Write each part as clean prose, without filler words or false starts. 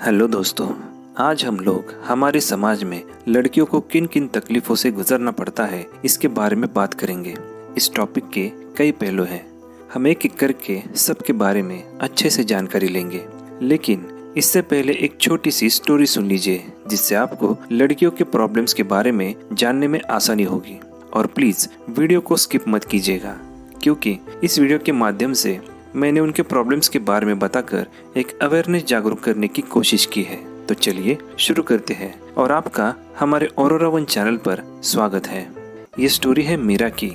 Hello दोस्तों, आज हम लोग हमारे समाज में लड़कियों को किन किन तकलीफों से गुजरना पड़ता है इसके बारे में बात करेंगे। इस टॉपिक के कई पहलू हैं। हम एक एक करके सबके बारे में अच्छे से जानकारी लेंगे, लेकिन इससे पहले एक छोटी सी स्टोरी सुन लीजिए जिससे आपको लड़कियों के प्रॉब्लम्स के बारे में जानने में आसानी होगी। और प्लीज़ वीडियो को स्किप मत कीजिएगा, क्योंकि इस वीडियो के माध्यम से मैंने उनके प्रॉब्लम्स के बारे में बताकर एक अवेयरनेस जागरूक करने की कोशिश की है। तो चलिए शुरू करते हैं। और आपका हमारे ऑरोरा वन चैनल पर स्वागत है। ये स्टोरी है मीरा की।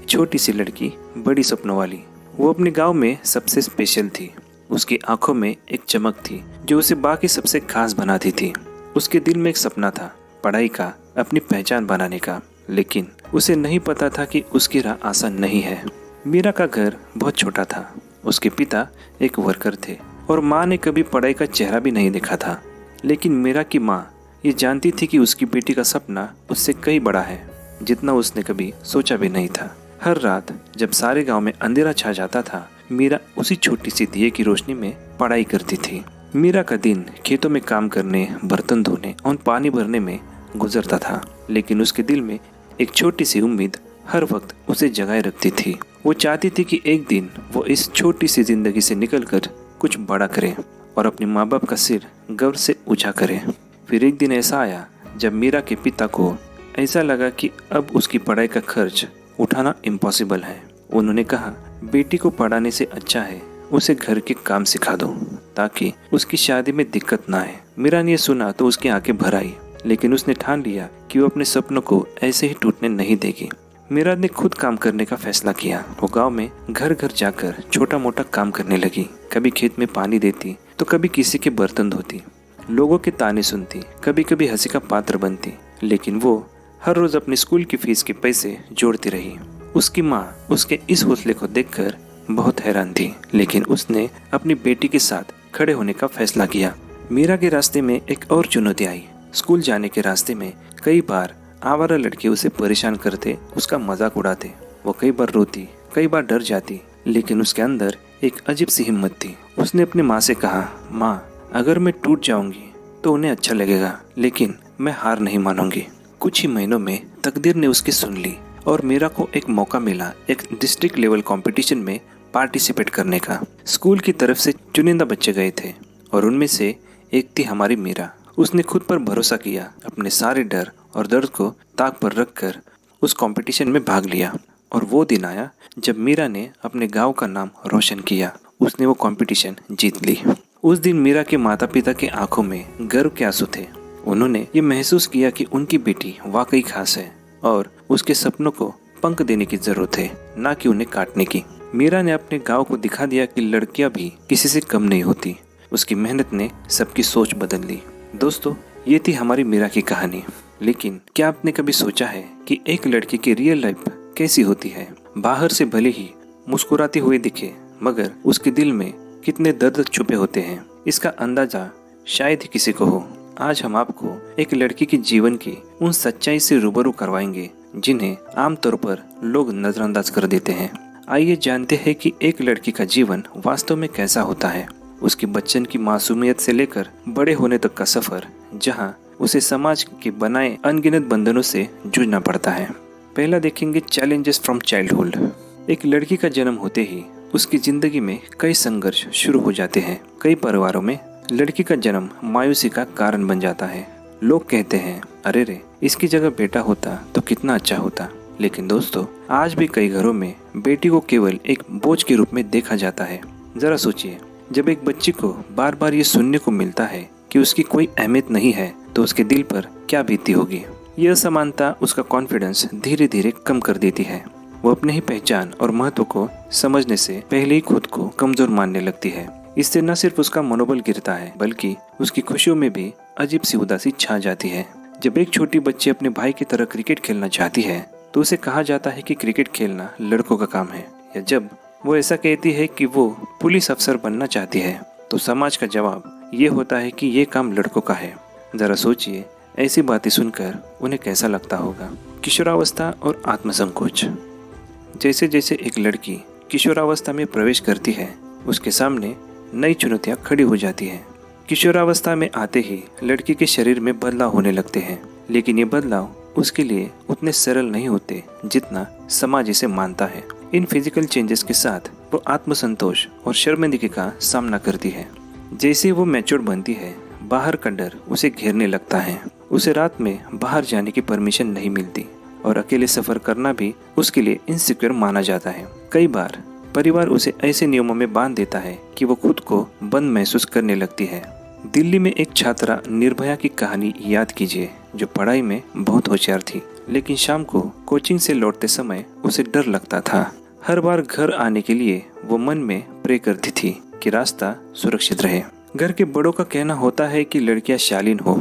छोटी सी लड़की, बड़ी सपनों वाली। वो अपने गांव में सबसे स्पेशल थी। उसकी आंखों में एक चमक थी जो उसे बाकी सबसे खास बनाती थी। उसके दिल में एक सपना था, पढ़ाई का, अपनी पहचान बनाने का। लेकिन उसे नहीं पता था कि उसकी राह आसान नहीं है। मीरा का घर बहुत छोटा था। उसके पिता एक वर्कर थे और माँ ने कभी पढ़ाई का चेहरा भी नहीं देखा था। लेकिन मीरा की माँ ये जानती थी कि उसकी बेटी का सपना उससे कई बड़ा है, जितना उसने कभी सोचा भी नहीं था। हर रात जब सारे गांव में अंधेरा छा जाता था, मीरा उसी छोटी सी दिए की रोशनी में पढ़ाई करती थी। मीरा का दिन खेतों में काम करने, बर्तन धोने और पानी भरने में गुजरता था, लेकिन उसके दिल में एक छोटी सी उम्मीद हर वक्त उसे जगाए रखती थी। वो चाहती थी कि एक दिन वो इस छोटी सी जिंदगी से निकलकर कुछ बड़ा करे और अपने माँ बाप का सिर गर्व से ऊंचा करे। फिर एक दिन ऐसा आया जब मीरा के पिता को ऐसा लगा कि अब उसकी पढ़ाई का खर्च उठाना इम्पॉसिबल है। उन्होंने कहा, बेटी को पढ़ाने से अच्छा है उसे घर के काम सिखा दो ताकि उसकी शादी में दिक्कत ना आए। मीरा ने सुना तो उसकी आंखें भर आई, लेकिन उसने ठान लिया कि वो अपने सपनों को ऐसे ही टूटने नहीं देगी। मीरा ने खुद काम करने का फैसला किया। वो गांव में घर घर जाकर छोटा मोटा काम करने लगी। कभी खेत में पानी देती तो कभी किसी के बर्तन धोती, लोगों के ताने सुनती, कभी कभी हंसी का पात्र बनती। लेकिन वो हर रोज अपनी स्कूल की फीस के पैसे जोड़ती रही। उसकी माँ उसके इस हौसले को देखकर बहुत हैरान थी, लेकिन उसने अपनी बेटी के साथ खड़े होने का फैसला किया। मीरा के रास्ते में एक और चुनौती आई। स्कूल जाने के रास्ते में कई बार आवारा लड़के उसे परेशान करते, उसका मजाक उड़ाते। वो कई बार रोती, कई बार डर जाती, लेकिन उसके अंदर एक अजीब सी हिम्मत थी। उसने अपनी माँ से कहा, माँ, अगर मैं टूट जाऊंगी तो उन्हें अच्छा लगेगा, लेकिन मैं हार नहीं मानूंगी। कुछ ही महीनों में तकदीर ने उसकी सुन ली और मीरा को एक मौका मिला एक डिस्ट्रिक्ट लेवल कंपटीशन में पार्टिसिपेट करने का। स्कूल की तरफ से चुनिंदा बच्चे गए थे और उनमें से एक थी हमारी मीरा। उसने खुद पर भरोसा किया, अपने सारे डर और दर्द को ताक पर रखकर उस कंपटीशन में भाग लिया। और वो दिन आया जब मीरा ने अपने गांव का नाम रोशन किया। उसने वो कंपटीशन जीत ली। उस दिन मीरा के माता पिता की आंखों में गर्व के आंसू थे। उन्होंने ये महसूस किया कि उनकी बेटी वाकई खास है और उसके सपनों को पंख देने की जरूरत है, ना कि उन्हें काटने की। मीरा ने अपने गाँव को दिखा दिया कि लड़कियां भी किसी से कम नहीं होती। उसकी मेहनत ने सबकी सोच बदल दी। दोस्तों, ये थी हमारी मीरा की कहानी। लेकिन क्या आपने कभी सोचा है कि एक लड़की की रियल लाइफ कैसी होती है? बाहर से भले ही मुस्कुराती हुई दिखे, मगर उसके दिल में कितने दर्द छुपे होते हैं, इसका अंदाजा शायद ही किसी को हो। आज हम आपको एक लड़की के जीवन की उन सच्चाई से रूबरू करवाएंगे जिन्हें आमतौर पर लोग नजरअंदाज कर देते हैं। आइए जानते हैं कि एक लड़की का जीवन वास्तव में कैसा होता है। उसकी बच्चन की मासूमियत से लेकर बड़े होने तक का सफर, जहां उसे समाज के बनाए अनगिनत बंधनों से जूझना पड़ता है। पहला देखेंगे चैलेंजेस फ्रॉम चाइल्डहुड। एक लड़की का जन्म होते ही उसकी जिंदगी में कई संघर्ष शुरू हो जाते हैं। कई परिवारों में लड़की का जन्म मायूसी का कारण बन जाता है। लोग कहते हैं, अरे रे, इसकी जगह बेटा होता तो कितना अच्छा होता। लेकिन दोस्तों, आज भी कई घरों में बेटी को केवल एक बोझ के रूप में देखा जाता है। जरा सोचिए, जब एक बच्ची को बार बार ये सुनने को मिलता है कि उसकी कोई अहमियत नहीं है, तो उसके दिल पर क्या बीती होगी। यह असमानता उसका कॉन्फिडेंस धीरे धीरे कम कर देती है। वो अपने ही पहचान और महत्व को समझने से पहले ही खुद को कमजोर मानने लगती है। इससे न सिर्फ उसका मनोबल गिरता है, बल्कि उसकी खुशियों में भी अजीब सी उदासी छा जाती है। जब एक छोटी बच्ची अपने भाई की तरह क्रिकेट खेलना चाहती है तो उसे कहा जाता है कि क्रिकेट खेलना लड़कों का काम है। या जब वो ऐसा कहती है कि वो पुलिस अफसर बनना चाहती है तो समाज का जवाब ये होता है कि ये काम लड़कों का है। जरा सोचिए, ऐसी बातें सुनकर उन्हें कैसा लगता होगा। किशोरावस्था और आत्मसंकोच। जैसे जैसे एक लड़की किशोरावस्था में प्रवेश करती है, उसके सामने नई चुनौतियां खड़ी हो जाती हैं। किशोरावस्था में आते ही लड़की के शरीर में बदलाव होने लगते हैं, लेकिन ये बदलाव उसके लिए उतने सरल नहीं होते जितना समाज इसे मानता है। इन फिजिकल चेंजेस के साथ वो आत्मसंतोष और शर्मिंदगी का सामना करती है। जैसे वो मैच्योर बनती है, बाहर का डर उसे घेरने लगता है। उसे रात में बाहर जाने की परमिशन नहीं मिलती और अकेले सफर करना भी उसके लिए इनसिक्योर माना जाता है। कई बार परिवार उसे ऐसे नियमों में बांध देता है कि वो खुद को बंद महसूस करने लगती है। दिल्ली में एक छात्रा निर्भया की कहानी याद कीजिए, जो पढ़ाई में बहुत होशियार थी, लेकिन शाम को कोचिंग से लौटते समय उसे डर लगता था। हर बार घर आने के लिए वो मन में प्रे करती थी कि रास्ता सुरक्षित रहे। घर के बड़ों का कहना होता है कि लड़कियां शालीन हो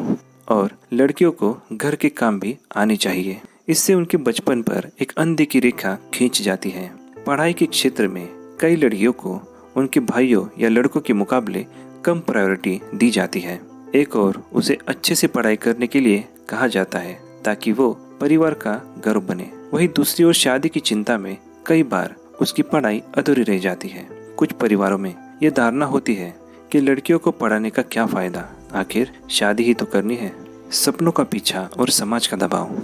और लड़कियों को घर के काम भी आने चाहिए। इससे उनके बचपन पर एक अनदेखी रेखा खींच जाती है। पढ़ाई के क्षेत्र में कई लड़कियों को उनके भाइयों या लड़कों के मुकाबले कम प्रायोरिटी दी जाती है। एक और उसे अच्छे से पढ़ाई करने के लिए कहा जाता है ताकि वो परिवार का गर्व बने। वहीं दूसरी ओर शादी की चिंता में कई बार उसकी पढ़ाई अधूरी रह जाती है। कुछ परिवारों में ये धारणा होती है कि लड़कियों को पढ़ाने का क्या फायदा, आखिर शादी ही तो करनी है। सपनों का पीछा और समाज का दबाव।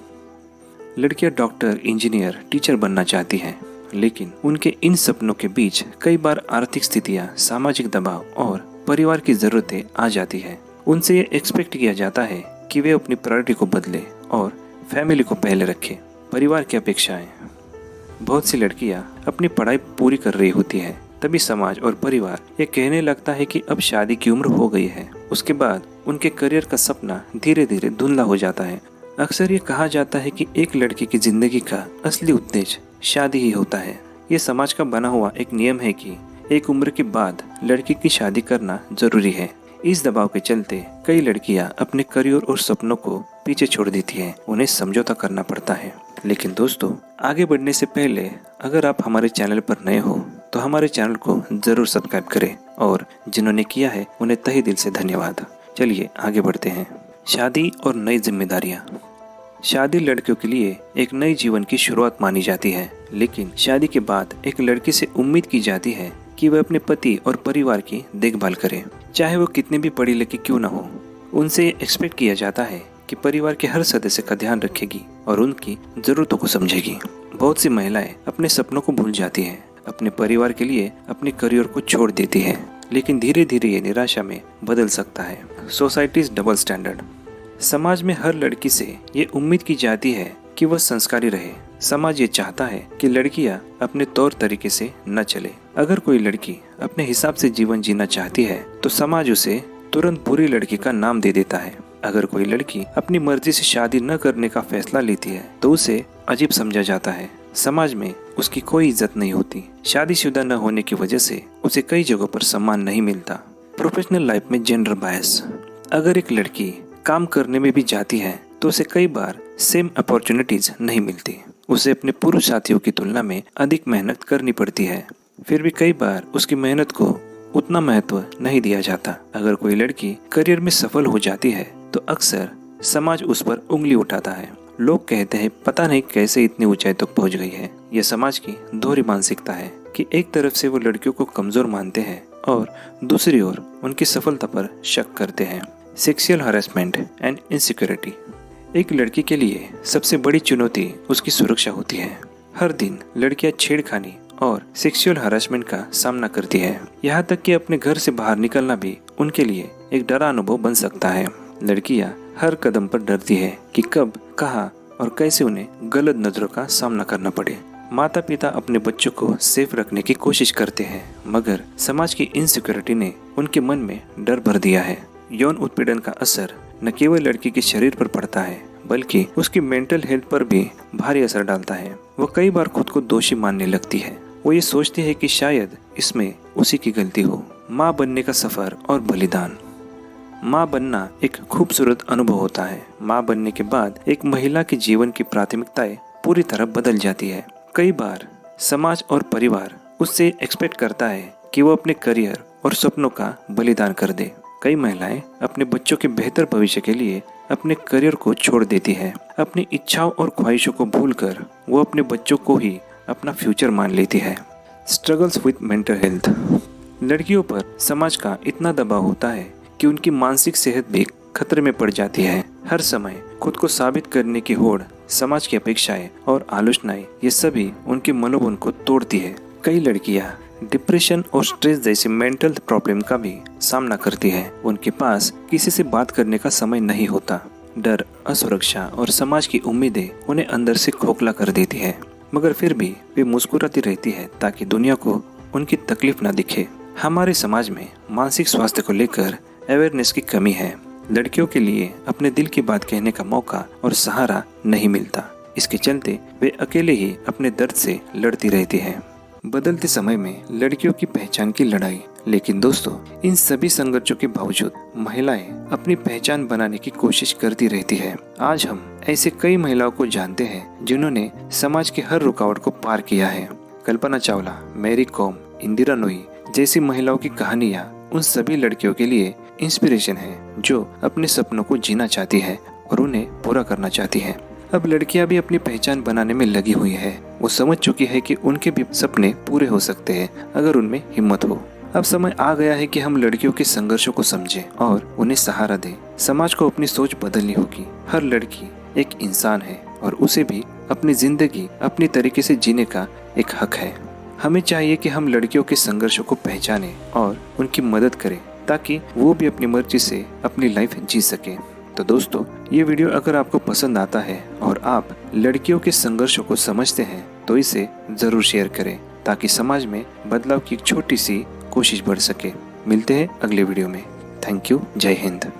लड़कियां डॉक्टर, इंजीनियर, टीचर बनना चाहती हैं, लेकिन उनके इन सपनों के बीच कई बार आर्थिक स्थितियां, सामाजिक दबाव और परिवार की जरूरतें आ जाती है। उनसे ये एक्सपेक्ट किया जाता है कि वे अपनी प्रायोरिटी को बदले और फैमिली को पहले रखें। परिवार की अपेक्षाएं। बहुत सी लड़कियां अपनी पढ़ाई पूरी कर रही होती है, तभी समाज और परिवार ये कहने लगता है कि अब शादी की उम्र हो गई है। उसके बाद उनके करियर का सपना धीरे धीरे धुंधला हो जाता है। अक्सर ये कहा जाता है कि एक लड़की की जिंदगी का असली उद्देश्य शादी ही होता है। ये समाज का बना हुआ एक नियम है कि एक उम्र के बाद लड़की की शादी करना जरूरी है। इस दबाव के चलते कई लड़कियां अपने करियर और सपनों को पीछे छोड़ देती हैं। उन्हें समझौता करना पड़ता है। लेकिन दोस्तों, आगे बढ़ने से पहले अगर आप हमारे चैनल पर नए हो तो हमारे चैनल को जरूर सब्सक्राइब करें और जिन्होंने किया है उन्हें तहे दिल से धन्यवाद। चलिए आगे बढ़ते हैं। शादी और नई जिम्मेदारियां। शादी लड़कियों के लिए एक नए जीवन की शुरुआत मानी जाती है, लेकिन शादी के बाद एक लड़की से उम्मीद की जाती है कि वह अपने पति और परिवार की देखभाल करे, चाहे वो कितनी भी पढ़ी लिखी क्यों न हो। उनसे एक्सपेक्ट किया जाता है कि परिवार के हर सदस्य का ध्यान रखेगी और उनकी जरूरतों को समझेगी। बहुत सी महिलाएं अपने सपनों को भूल जाती हैं, अपने परिवार के लिए अपने करियर को छोड़ देती हैं, लेकिन धीरे धीरे ये निराशा में बदल सकता है। Societies double standard. समाज में हर लड़की से ये उम्मीद की जाती है कि वह संस्कारी रहे। समाज ये चाहता है कि लड़कियां अपने तौर तरीके से न चले। अगर कोई लड़की अपने हिसाब से जीवन जीना चाहती है तो समाज उसे तुरंत बुरी लड़की का नाम दे देता है। अगर कोई लड़की अपनी मर्जी से शादी न करने का फैसला लेती है तो उसे अजीब समझा जाता है। समाज में उसकी कोई इज्जत नहीं होती। शादीशुदा न होने की वजह से उसे कई जगहों पर सम्मान नहीं मिलता। प्रोफेशनल लाइफ में जेंडर बायस। अगर एक लड़की काम करने में भी जाती है तो उसे कई बार सेम अपॉर्चुनिटीज नहीं मिलती। उसे अपने पुरुष साथियों की तुलना में अधिक मेहनत करनी पड़ती है। फिर भी कई बार उसकी मेहनत को उतना महत्व नहीं दिया जाता। अगर कोई लड़की करियर में सफल हो जाती है तो अक्सर समाज उस पर उंगली उठाता है। लोग कहते हैं पता नहीं कैसे इतनी ऊंचाई तक पहुंच गई है। यह समाज की दोहरी मानसिकता है कि एक तरफ से वो लड़कियों को कमजोर मानते हैं और दूसरी ओर उनकी सफलता पर शक करते हैं। Sexual harassment and insecurity. एक लड़की के लिए सबसे बड़ी चुनौती उसकी सुरक्षा होती है। हर दिन लड़कियां छेड़खानी और सेक्सुअल हरासमेंट का सामना करती है। यहाँ तक कि अपने घर से बाहर निकलना भी उनके लिए एक डरा अनुभव बन सकता है। लड़कियां हर कदम पर डरती है कि कब, कहाँ और कैसे उन्हें गलत नजरों का सामना करना पड़े। माता पिता अपने बच्चों को सेफ रखने की कोशिश करते हैं, मगर समाज की इनसिक्योरिटी ने उनके मन में डर भर दिया है। यौन उत्पीड़न का असर न केवल लड़की के शरीर पर पड़ता है बल्कि उसकी मेंटल हेल्थ पर भी भारी असर डालता है। वो कई बार खुद को दोषी मानने लगती है। वो ये सोचती है कि शायद इसमें उसी की गलती हो। माँ बनने का सफर और बलिदान। माँ बनना एक खूबसूरत अनुभव होता है। माँ बनने के बाद एक महिला के जीवन की प्राथमिकताएं पूरी तरह बदल जाती है। कई बार समाज और परिवार उससे एक्सपेक्ट करता है कि वो अपने करियर और सपनों का बलिदान कर दे। कई महिलाएं अपने बच्चों के बेहतर भविष्य के लिए अपने करियर को छोड़ देती है। अपनी इच्छाओं और ख्वाहिशों को भूलकर वो अपने बच्चों को ही अपना फ्यूचर मान लेती है। Struggles with mental health. लड़कियों पर समाज का इतना दबाव होता है कि उनकी मानसिक सेहत भी खतरे में पड़ जाती है। हर समय खुद को साबित करने की होड़, समाज की अपेक्षाएं और आलोचनाएं, ये सभी उनके मनोबल को तोड़ती है। कई लड़कियां डिप्रेशन और स्ट्रेस जैसी मेंटल प्रॉब्लम का भी सामना करती है। उनके पास किसी से बात करने का समय नहीं होता। डर, असुरक्षा और समाज की उम्मीदें उन्हें अंदर से खोखला कर देती है, मगर फिर भी वे मुस्कुराती रहती है ताकि दुनिया को उनकी तकलीफ न दिखे। हमारे समाज में मानसिक स्वास्थ्य को लेकर अवेयरनेस की कमी है। लड़कियों के लिए अपने दिल की बात कहने का मौका और सहारा नहीं मिलता। इसके चलते वे अकेले ही अपने दर्द से लड़ती रहती हैं। बदलते समय में लड़कियों की पहचान की लड़ाई। लेकिन दोस्तों, इन सभी संघर्षों के बावजूद महिलाएं अपनी पहचान बनाने की कोशिश करती रहती है। आज हम ऐसे कई महिलाओं को जानते हैं जिन्होंने समाज के हर रुकावट को पार किया है। कल्पना चावला, मैरी कॉम, इंदिरा नूई जैसी महिलाओं की कहानियां उन सभी लड़कियों के लिए इंस्पिरेशन है जो अपने सपनों को जीना चाहती है और उन्हें पूरा करना चाहती है। अब लड़कियां भी अपनी पहचान बनाने में लगी हुई है। वो समझ चुकी है कि उनके भी सपने पूरे हो सकते हैं अगर उनमें हिम्मत हो। अब समय आ गया है कि हम लड़कियों के संघर्षों को समझें और उन्हें सहारा दें। समाज को अपनी सोच बदलनी होगी। हर लड़की एक इंसान है और उसे भी अपनी जिंदगी अपनी तरीके से जीने का एक हक है। हमें चाहिए कि हम लड़कियों के संघर्षों को पहचानें और उनकी मदद करें ताकि वो भी अपनी मर्जी से अपनी लाइफ जी सके। तो दोस्तों, ये वीडियो अगर आपको पसंद आता है और आप लड़कियों के संघर्षों को समझते हैं तो इसे जरूर शेयर करें ताकि समाज में बदलाव की एक छोटी सी कोशिश बढ़ सके। मिलते हैं अगले वीडियो में। Thank you. जय हिंद।